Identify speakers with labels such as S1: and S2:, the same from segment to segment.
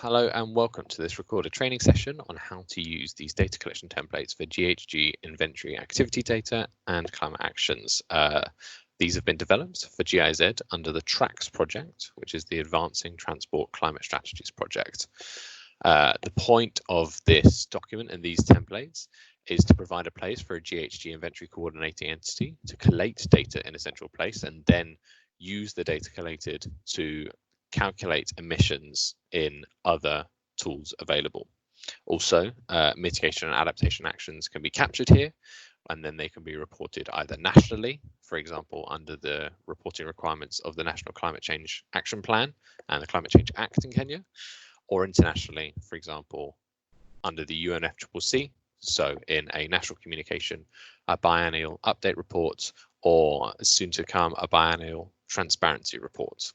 S1: Hello and welcome to this recorded training session on how to use these data collection templates for GHG inventory activity data and climate actions. These have been developed for GIZ under the TRACS project, which is the Advancing Transport Climate Strategies project. The point of this document and these templates is to provide a place for a GHG inventory coordinating entity to collate data in a central place and then use the data collated to calculate emissions in other tools available. Also, mitigation and adaptation actions can be captured here, and then they can be reported either nationally, for example, under the reporting requirements of the National Climate Change Action Plan and the Climate Change Act in Kenya, or internationally, for example, under the UNFCCC, so in a national communication, a biennial update report, or soon to come, a biennial transparency report.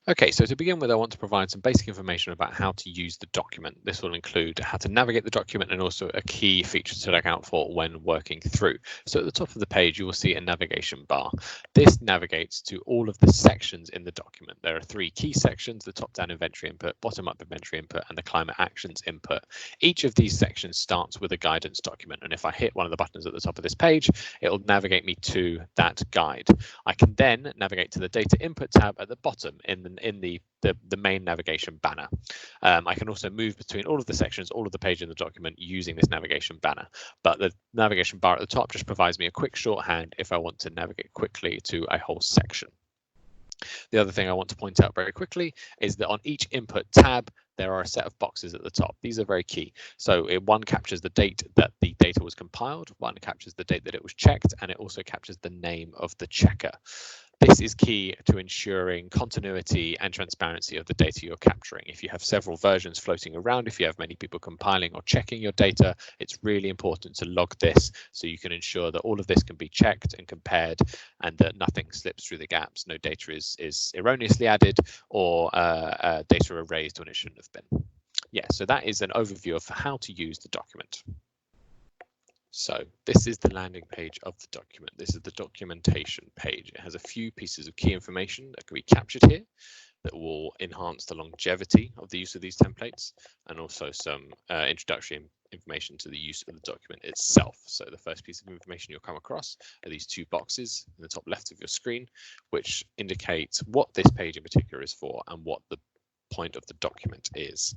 S1: Okay, so to begin with, I want to provide some basic information about how to use the document. This will include how to navigate the document and also a key feature to look out for when working through. So at the top of the page, you will see a navigation bar. This navigates to all of the sections in the document. There are three key sections: the top-down inventory input, bottom-up inventory input, and the climate actions input. Each of these sections starts with a guidance document, and if I hit one of the buttons at the top of this page, it will navigate me to that guide. I can then navigate to the data input tab at the bottom in the main navigation banner. I can also move between all of the sections, all of the pages in the document using this navigation banner. But the navigation bar at the top just provides me a quick shorthand if I want to navigate quickly to a whole section. The other thing I want to point out very quickly is that on each input tab, there are a set of boxes at the top. These are very key. So one captures the date that the data was compiled, one captures the date that it was checked, and it also captures the name of the checker. This is key to ensuring continuity and transparency of the data you're capturing. If you have several versions floating around, if you have many people compiling or checking your data, it's really important to log this so you can ensure that all of this can be checked and compared and that nothing slips through the gaps, no data is erroneously added or data erased when it shouldn't have been. Yeah, so that is an overview of how to use the document. So this is the landing page of the document. This is the documentation page. It has a few pieces of key information that can be captured here that will enhance the longevity of the use of these templates, and also some introductory information to the use of the document itself. So the first piece of information you'll come across are these two boxes in the top left of your screen, which indicate what this page in particular is for and what the point of the document is.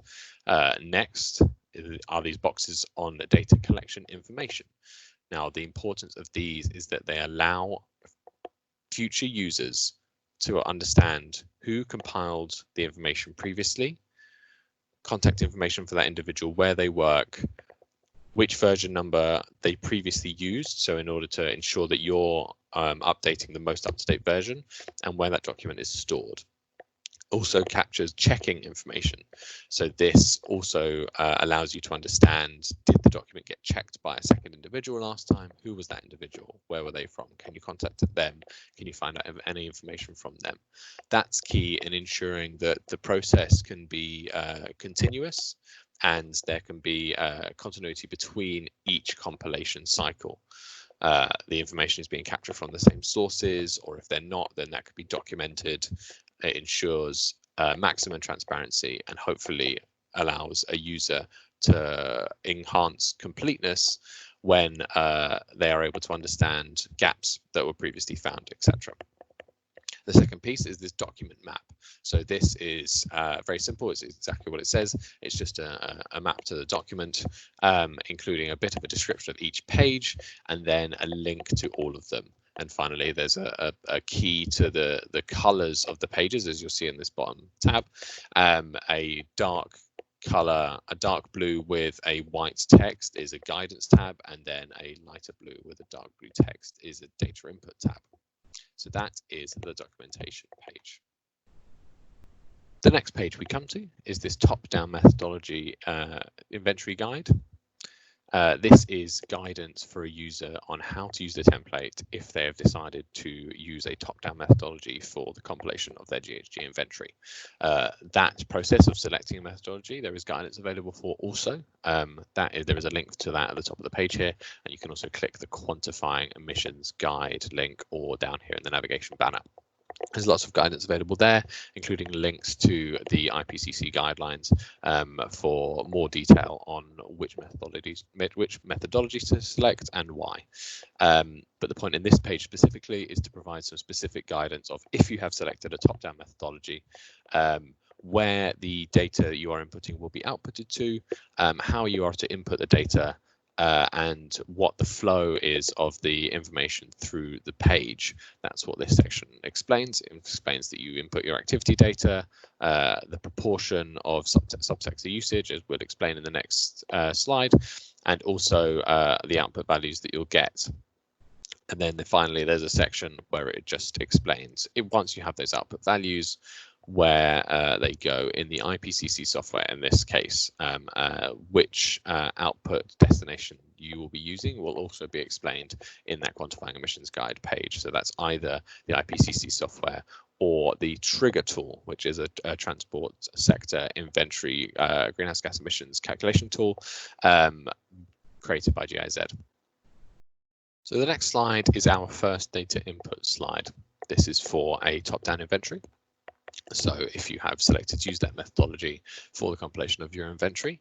S1: Next are these boxes on data collection information. Now, the importance of these is that they allow future users to understand who compiled the information previously, contact information for that individual, where they work, which version number they previously used, so in order to ensure that you're updating the most up-to-date version, and where that document is stored. Also captures checking information. So this also allows you to understand, did the document get checked by a second individual last time? Who was that individual? Where were they from? Can you contact them? Can you find out any information from them? That's key in ensuring that the process can be continuous and there can be continuity between each compilation cycle. The information is being captured from the same sources, or if they're not, then that could be documented. It ensures maximum transparency and hopefully allows a user to enhance completeness when they are able to understand gaps that were previously found, etc. The second piece is this document map. So this is very simple. It's exactly what it says. It's just a map to the document, including a bit of a description of each page and then a link to all of them. And finally, there's a key to the colors of the pages, as you'll see in this bottom tab. A dark color, a dark blue with a white text is a guidance tab, and then a lighter blue with a dark blue text is a data input tab. So that is the documentation page. The next page we come to is this top-down methodology inventory guide. This is guidance for a user on how to use the template if they have decided to use a top-down methodology for the compilation of their GHG inventory. That process of selecting a methodology, there is guidance available for also. There is a link to that at the top of the page here, and you can also click the quantifying emissions guide link or down here in the navigation banner. There's lots of guidance available there, including links to the IPCC guidelines for more detail on which methodologies to select and why. But the point in this page specifically is to provide some specific guidance of if you have selected a top-down methodology, where the data you are inputting will be outputted to, how you are to input the data, and what the flow is of the information through the page. That's what this section explains. It explains that you input your activity data, the proportion of subsector usage, as we'll explain in the next slide, and also the output values that you'll get. And then finally, there's a section where it just explains once you have those output values, where they go in the IPCC software in this case, which output destination you will be using will also be explained in that quantifying emissions guide page. So that's either the IPCC software or the trigger tool, which is a transport sector inventory greenhouse gas emissions calculation tool created by GIZ. So the next slide is our first data input slide. This is for a top-down inventory. So if you have selected to use that methodology for the compilation of your inventory,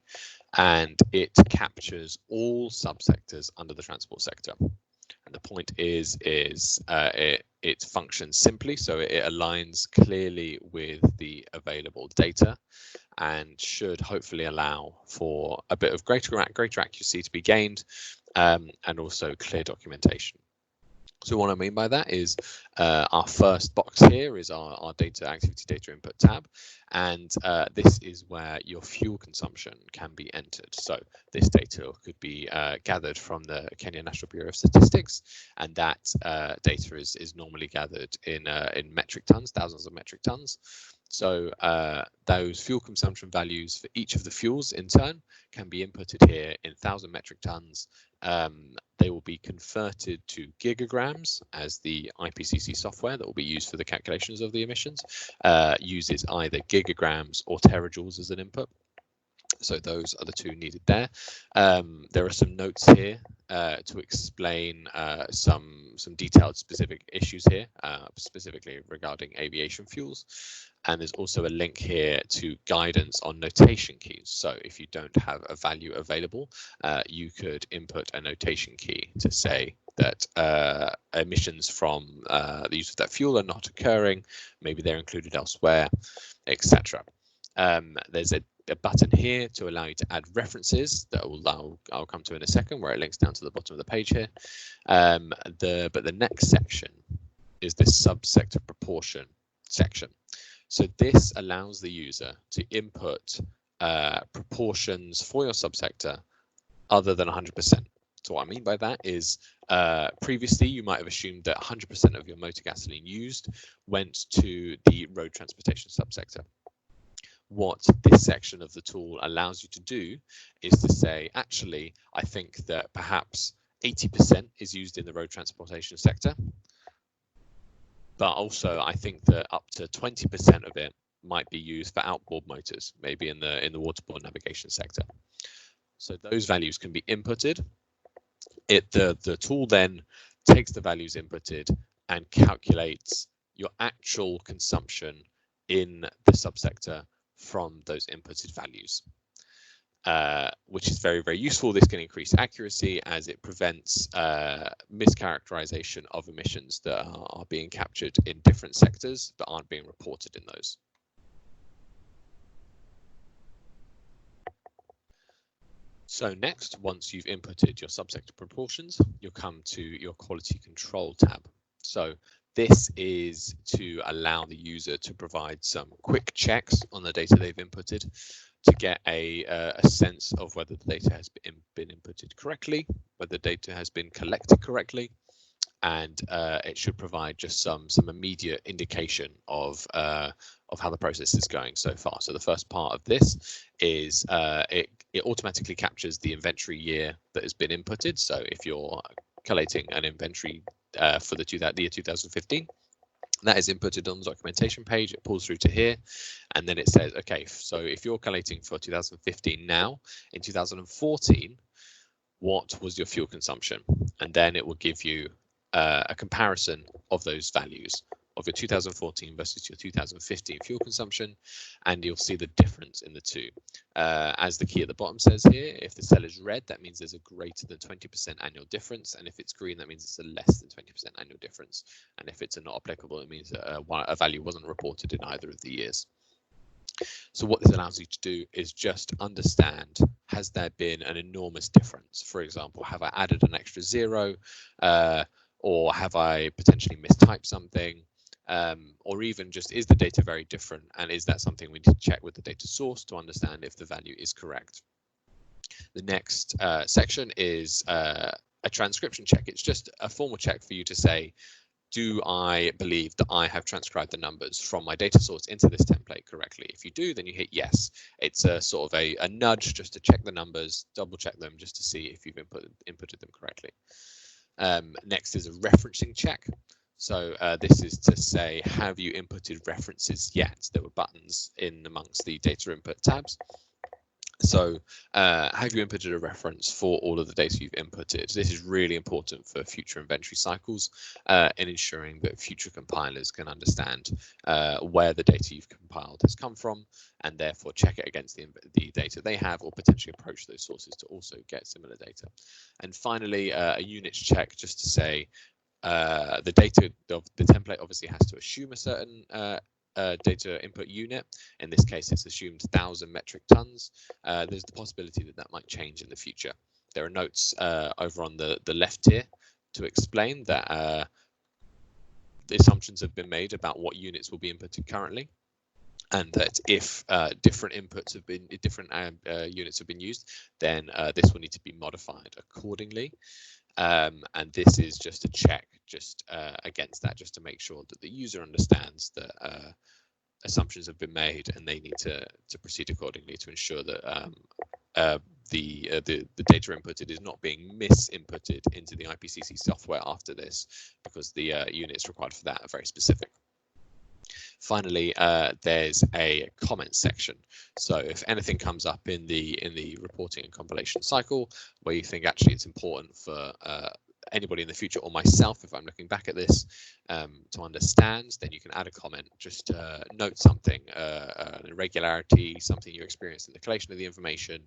S1: and it captures all subsectors under the transport sector. And the point is it functions simply, so it aligns clearly with the available data and should hopefully allow for a bit of greater accuracy to be gained, and also clear documentation. So what I mean by that is our first box here is our data activity data input tab, and this is where your fuel consumption can be entered. So this data could be gathered from the Kenya National Bureau of Statistics, and that data is normally gathered in metric tons, thousands of metric tons. So those fuel consumption values for each of the fuels in turn can be inputted here in 1,000 metric tons. They will be converted to gigagrams, as the IPCC software that will be used for the calculations of the emissions uses either gigagrams or terajoules as an input. So those are the two needed there. There are some notes here to explain some detailed specific issues here, specifically regarding aviation fuels. And there's also a link here to guidance on notation keys. So if you don't have a value available, you could input a notation key to say that emissions from the use of that fuel are not occurring, maybe they're included elsewhere, etc. There's a button here to allow you to add references that I'll come to in a second, where it links down to the bottom of the page here. But the next section is this subsector proportion section. So this allows the user to input proportions for your subsector other than 100%. So what I mean by that is previously you might have assumed that 100% of your motor gasoline used went to the road transportation subsector. What this section of the tool allows you to do is to say, actually, I think that perhaps 80% is used in the road transportation sector, but also I think that up to 20% of it might be used for outboard motors, maybe in the waterborne navigation sector. So those values can be inputted. The tool then takes the values inputted and calculates your actual consumption in the subsector from those inputted values, which is very, very useful. This can increase accuracy as it prevents mischaracterization of emissions that are being captured in different sectors but aren't being reported in those. So next, once you've inputted your subsector proportions, you'll come to your quality control tab. So this is to allow the user to provide some quick checks on the data they've inputted to get a sense of whether the data has been inputted correctly, whether the data has been collected correctly, and it should provide just some immediate indication of how the process is going so far. So the first part of this is it automatically captures the inventory year that has been inputted. So if you're collating an inventory for the year 2015, that is inputted on the documentation page. It pulls through to here, and then it says, okay, so if you're collating for 2015 now, in 2014, what was your fuel consumption? And then it will give you a comparison of those values of your 2014 versus your 2015 fuel consumption, and you'll see the difference in the two. As the key at the bottom says here, if the cell is red, that means there's a greater than 20% annual difference, and if it's green, that means it's a less than 20% annual difference. And if it's a not applicable, it means that a value wasn't reported in either of the years. So what this allows you to do is just understand, has there been an enormous difference? For example, have I added an extra zero, or have I potentially mistyped something? Or even just, is the data very different, and is that something we need to check with the data source to understand if the value is correct? The next section is a transcription check. It's just a formal check for you to say, do I believe that I have transcribed the numbers from my data source into this template correctly? If you do, then you hit yes. It's a sort of a nudge just to check the numbers, double check them just to see if you've inputted them correctly. Next is a referencing check. So this is to say, have you inputted references yet? There were buttons in amongst the data input tabs. So have you inputted a reference for all of the data you've inputted? This is really important for future inventory cycles in ensuring that future compilers can understand where the data you've compiled has come from, and therefore check it against the data they have, or potentially approach those sources to also get similar data. And finally, a units check just to say the data of the template obviously has to assume a certain data input unit. In this case, it's assumed 1,000 metric tons. There's the possibility that that might change in the future. There are notes over on the left here to explain that the assumptions have been made about what units will be inputted currently, and that if different inputs have been, units have been used, then this will need to be modified accordingly. And this is just a check just against that, just to make sure that the user understands that assumptions have been made and they need to proceed accordingly to ensure that the data inputted is not being misinputted into the IPCC software after this, because the units required for that are very specific. Finally, there's a comment section. So if anything comes up in the reporting and compilation cycle where you think actually it's important for anybody in the future, or myself if I'm looking back at this, to understand, then you can add a comment, just note something, an irregularity, something you experienced in the collation of the information,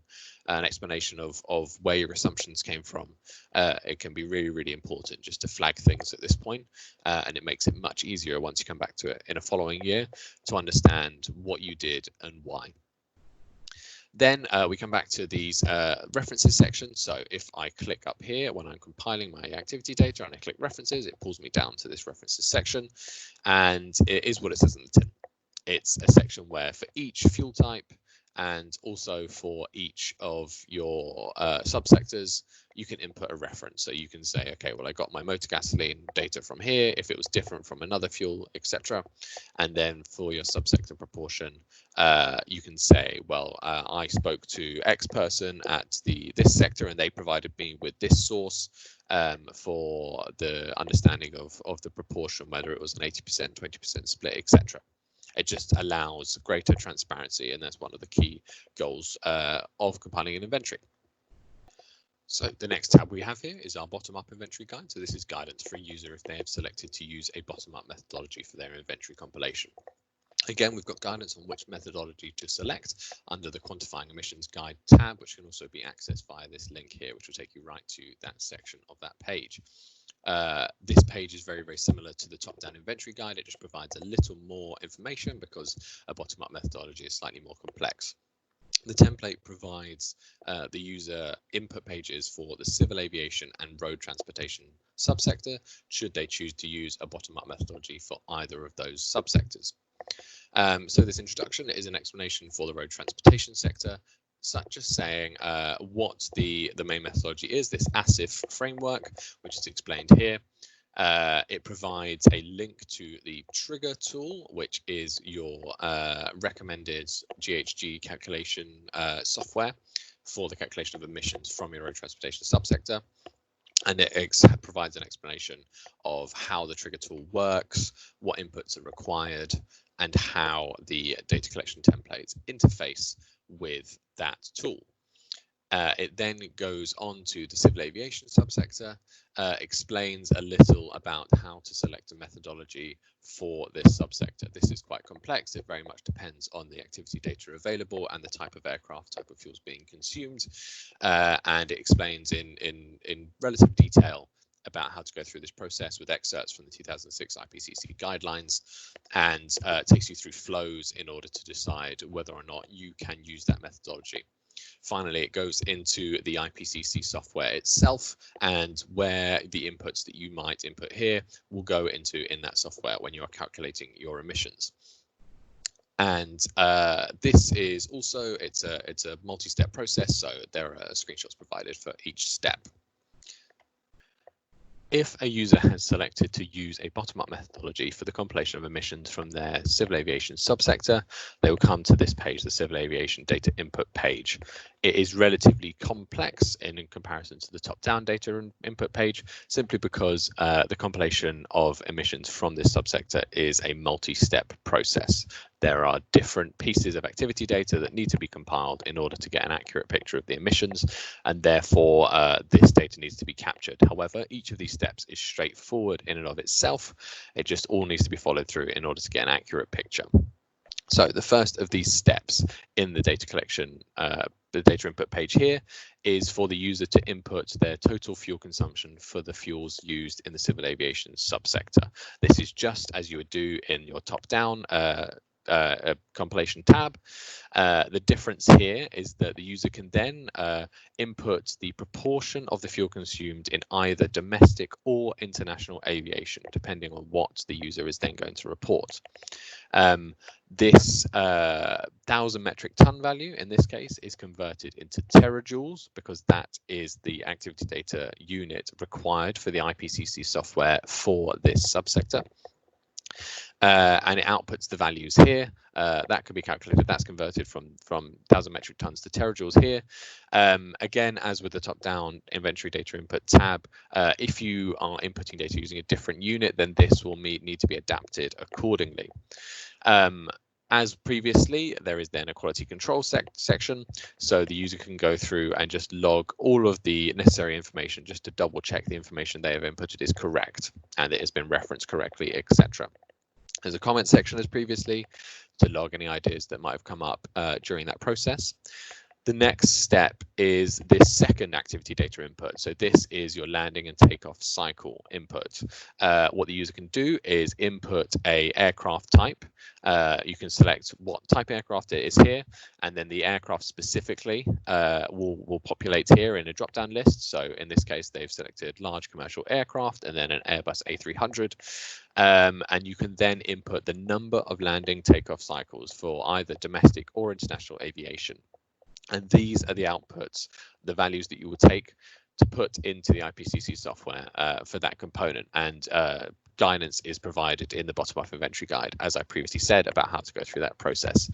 S1: an explanation of where your assumptions came from. It can be really, really important just to flag things at this point, and it makes it much easier once you come back to it in a following year to understand what you did and why. Then we come back to these references section. So if I click up here when I'm compiling my activity data and I click references, it pulls me down to this references section, and it is what it says on the tin. It's a section where for each fuel type and also for each of your subsectors, you can input a reference. So you can say, okay, well, I got my motor gasoline data from here, if it was different from another fuel, etc. And then for your subsector proportion, you can say, well, I spoke to X person at this sector and they provided me with this source for the understanding of the proportion, whether it was an 80%, 20% split, etc. It just allows greater transparency, and that's one of the key goals of compiling an inventory. So the next tab we have here is our bottom-up inventory guide. So this is guidance for a user if they have selected to use a bottom-up methodology for their inventory compilation. Again, we've got guidance on which methodology to select under the Quantifying Emissions Guide tab, which can also be accessed via this link here, which will take you right to that section of that page. This page is very, very similar to the top-down inventory guide. It just provides a little more information because a bottom-up methodology is slightly more complex. The template provides the user input pages for the civil aviation and road transportation subsector, should they choose to use a bottom-up methodology for either of those subsectors. So this introduction is an explanation for the road transportation sector, such as saying what the main methodology is, this ASIF framework, which is explained here. It provides a link to the trigger tool, which is your recommended GHG calculation software for the calculation of emissions from your road transportation subsector. And it provides an explanation of how the trigger tool works, what inputs are required, and how the data collection templates interface with that tool. It then goes on to the civil aviation subsector, explains a little about how to select a methodology for this subsector. This is quite complex. It very much depends on the activity data available and the type of aircraft, type of fuels being consumed. And it explains in relative detail about how to go through this process with excerpts from the 2006 IPCC guidelines, and takes you through flows in order to decide whether or not you can use that methodology. Finally, it goes into the IPCC software itself and where the inputs that you might input here will go into in that software when you are calculating your emissions. And this is also, it's a multi-step process, so there are screenshots provided for each step. If a user has selected to use a bottom-up methodology for the compilation of emissions from their civil aviation subsector, they will come to this page, the civil aviation data input page. It is relatively complex in comparison to the top-down data input page, simply because the compilation of emissions from this subsector is a multi-step process. There are different pieces of activity data that need to be compiled in order to get an accurate picture of the emissions, and therefore this data needs to be captured. However, each of these steps is straightforward in and of itself. It just all needs to be followed through in order to get an accurate picture. So the first of these steps in the data collection, the data input page here, is for the user to input their total fuel consumption for the fuels used in the civil aviation subsector. This is just as you would do in your top-down compilation tab. The difference here is that the user can then input the proportion of the fuel consumed in either domestic or international aviation, depending on what the user is then going to report. This 1,000 metric ton value in this case is converted into terajoules, because that is the activity data unit required for the IPCC software for this subsector. And it outputs the values here. That can be calculated. That's converted from 1,000 metric tons to terajoules here. Again, as with the top-down inventory data input tab, if you are inputting data using a different unit, then this will need to be adapted accordingly. As previously, there is then a quality control section, so the user can go through and just log all of the necessary information just to double check the information they have inputted is correct and it has been referenced correctly, etc. There's a comment section as previously to log any ideas that might have come up during that process. The next step is this second activity data input. So this is your landing and takeoff cycle input. What the user can do is input a aircraft type. You can select what type aircraft it is here, and then the aircraft specifically will populate here in a drop-down list. So in this case, they've selected large commercial aircraft and then an Airbus A300. And you can then input the number of landing takeoff cycles for either domestic or international aviation. And these are the outputs, the values that you will take to put into the IPCC software for that component. And guidance is provided in the bottom-up inventory guide, as I previously said, about how to go through that process.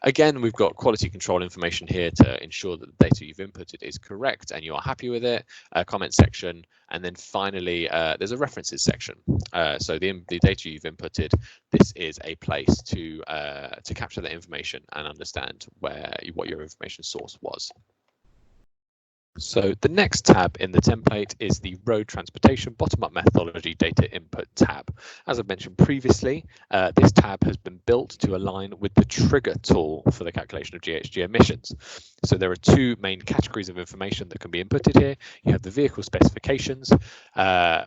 S1: Again, we've got quality control information here to ensure that the data you've inputted is correct and you are happy with it, a comment section, and then finally there's a references section. So the data you've inputted, this is a place to capture that information and understand what your information source was. So the next tab in the template is the road transportation bottom-up methodology data input tab. As I mentioned previously, this tab has been built to align with the trigger tool for the calculation of GHG emissions. So there are two main categories of information that can be inputted here. You have the vehicle specifications,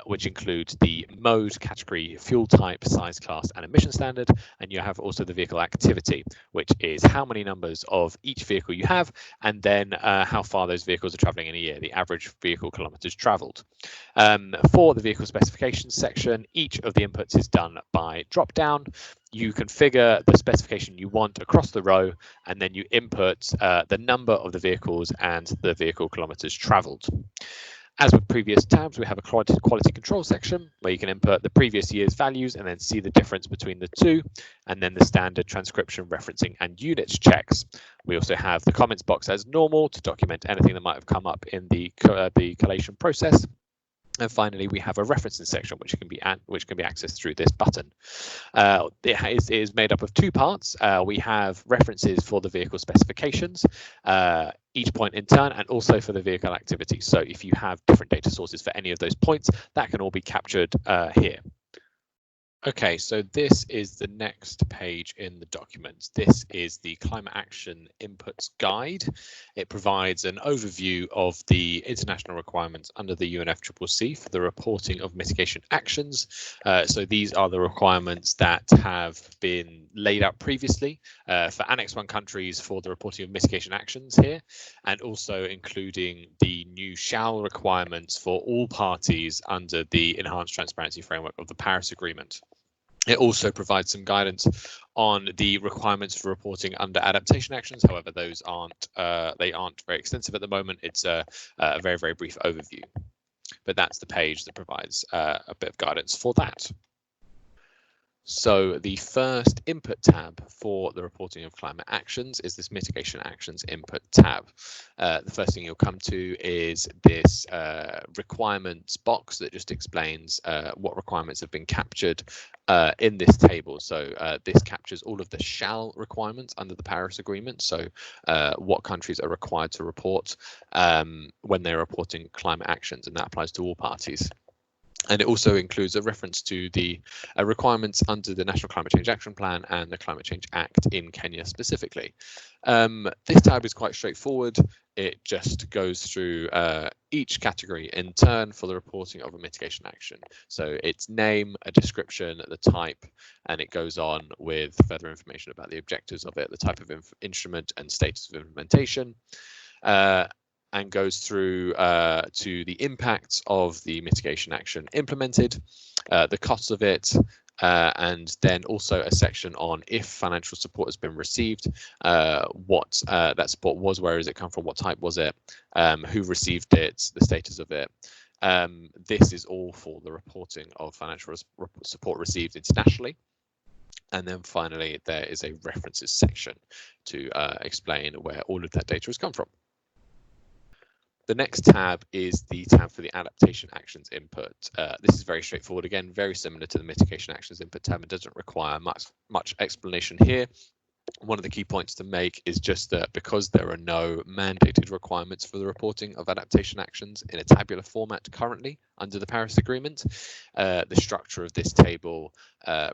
S1: which include the mode, category, fuel type, size, class, and emission standard. And you have also the vehicle activity, which is how many numbers of each vehicle you have, and then how far those vehicles are traveling in a year, the average vehicle kilometers traveled. For the vehicle specifications section, each of the inputs is done by drop down. You configure the specification you want across the row, and then you input the number of the vehicles and the vehicle kilometers traveled. As with previous tabs, we have a quality control section where you can input the previous year's values and then see the difference between the two, and then the standard transcription, referencing, and units checks. We also have the comments box as normal to document anything that might have come up in the collation process. And finally, we have a referencing section which can be accessed through this button. It is made up of two parts. We have references for the vehicle specifications, each point in turn, and also for the vehicle activity. So if you have different data sources for any of those points, that can all be captured here. Okay, so this is the next page in the document. This is the Climate Action Inputs Guide. It provides an overview of the international requirements under the UNFCCC for the reporting of mitigation actions. So these are the requirements that have been laid out previously for Annex 1 countries for the reporting of mitigation actions here, and also including the new shall requirements for all parties under the Enhanced Transparency Framework of the Paris Agreement. It also provides some guidance on the requirements for reporting under adaptation actions. However, those aren't very extensive at the moment. It's a very, very brief overview, but that's the page that provides a bit of guidance for that. So the first input tab for the reporting of climate actions is this mitigation actions input tab. The first thing you'll come to is this requirements box that just explains what requirements have been captured in this table. So this captures all of the shall requirements under the Paris Agreement. So what countries are required to report when they're reporting climate actions, and that applies to all parties. And it also includes a reference to the requirements under the National Climate Change Action Plan and the Climate Change Act in Kenya specifically. This tab is quite straightforward. It just goes through each category in turn for the reporting of a mitigation action. So its name, a description, the type, and it goes on with further information about the objectives of it, the type of instrument and status of implementation. And goes through to the impacts of the mitigation action implemented, the costs of it, and then also a section on if financial support has been received, what that support was, where does it come from, what type was it, who received it, the status of it. This is all for the reporting of financial support received internationally. And then finally, there is a references section to explain where all of that data has come from. The next tab is the tab for the adaptation actions input. This is very straightforward, again, very similar to the mitigation actions input tab. It doesn't require much explanation here. One of the key points to make is just that because there are no mandated requirements for the reporting of adaptation actions in a tabular format currently under the Paris Agreement, the structure of this table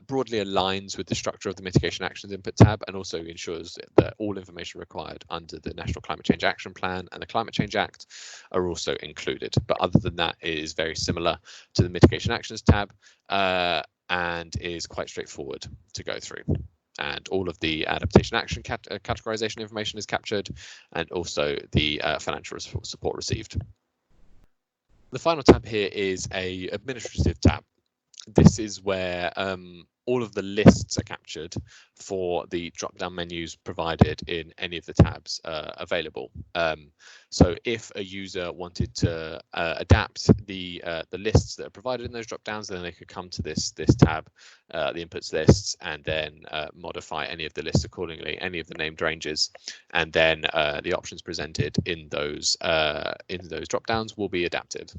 S1: broadly aligns with the structure of the mitigation actions input tab, and also ensures that all information required under the National Climate Change Action Plan and the Climate Change Act are also included. But other than that, it is very similar to the mitigation actions tab and is quite straightforward to go through. And all of the adaptation action categorization information is captured, and also the financial support received. The final tab here is a administrative tab. This is where all of the lists are captured for the drop-down menus provided in any of the tabs available. So if a user wanted to adapt the lists that are provided in those drop-downs, then they could come to this tab, the inputs lists, and then modify any of the lists accordingly, any of the named ranges, and then the options presented in those drop-downs will be adapted.